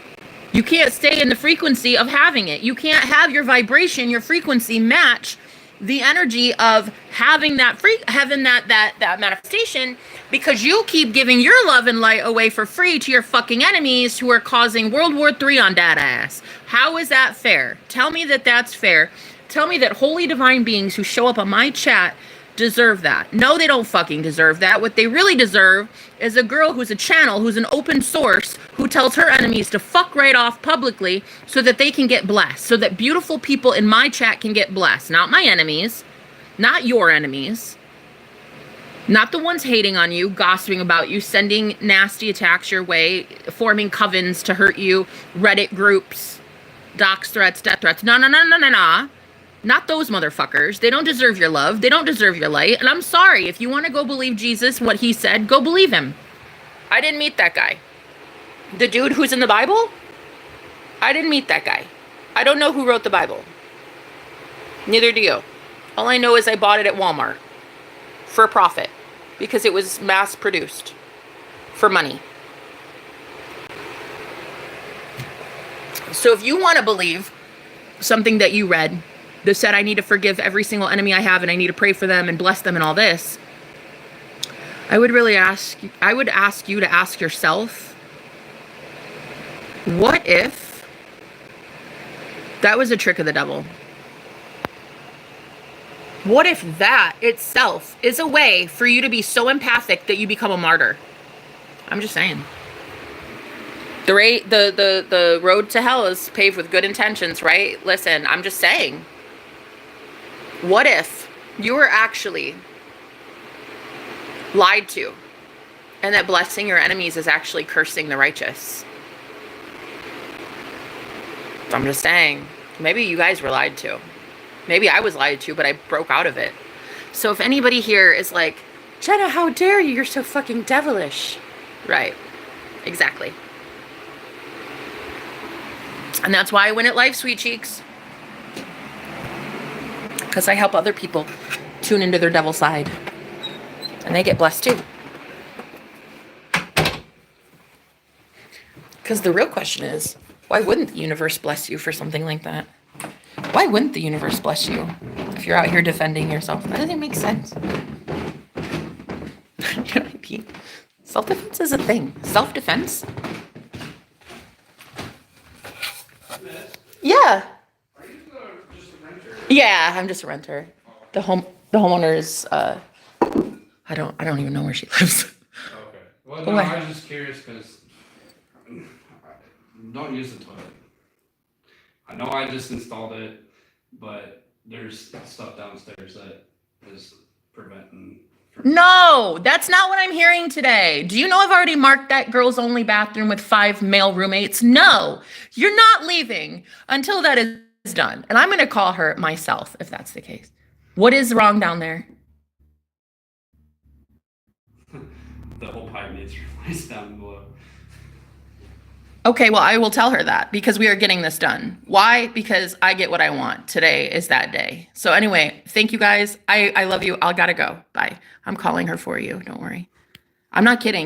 You can't stay in the frequency of having it. You can't have your vibration, your frequency match the energy of having that that manifestation, because you keep giving your love and light away for free to your fucking enemies who are causing World War III on that ass. How is that fair? Tell me that that's fair. Tell me that holy divine beings who show up on my chat deserve that. No, they don't fucking deserve that. What they really deserve is a girl who's a channel, who's an open source, who tells her enemies to fuck right off publicly so that they can get blessed, so that beautiful people in my chat can get blessed. Not my enemies, not your enemies, not the ones hating on you, gossiping about you, sending nasty attacks your way, forming covens to hurt you, Reddit groups, Dox threats, death threats. No, no, no, no, no, no. Not those motherfuckers. They don't deserve your love. They don't deserve your light. And I'm sorry. If you want to go believe Jesus, what he said, go believe him. I didn't meet that guy. The dude who's in the Bible? I didn't meet that guy. I don't know who wrote the Bible. Neither do you. All I know is I bought it at Walmart for a profit because it was mass produced for money. So if you want to believe something that you read that said I need to forgive every single enemy I have and I need to pray for them and bless them and all this, I would ask you to ask yourself, what if that was a trick of the devil? What if that itself is a way for you to be so empathic that you become a martyr? I'm just saying. The road to hell is paved with good intentions, right? Listen, I'm just saying. What if you were actually lied to and that blessing your enemies is actually cursing the righteous? I'm just saying. Maybe you guys were lied to. Maybe I was lied to, but I broke out of it. So if anybody here is like, Jenna, how dare you? You're so fucking devilish. Right. Exactly. And that's why I win at life, sweet cheeks. Because I help other people tune into their devil side. And they get blessed too. Because the real question is, why wouldn't the universe bless you for something like that? Why wouldn't the universe bless you if you're out here defending yourself? That doesn't make sense. You know what I mean? Self-defense is a thing. Self-defense? Yeah. Are you just a renter? Yeah, I'm just a renter. The homeowner is I don't even know where she lives. Okay. Well, no, I was just curious because don't use the toilet. I know I just installed it, but there's stuff downstairs that is preventing. No, that's not what I'm hearing today. Do you know I've already marked that girls only bathroom with 5 male roommates? No, you're not leaving until that is done. And I'm going to call her myself if that's the case. What is wrong down there? The whole pipe needs replaced down below. Okay, well, I will tell her that because we are getting this done. Why? Because I get what I want. Today is that day. So anyway, thank you guys. I love you. I gotta go. Bye. I'm calling her for you. Don't worry. I'm not kidding.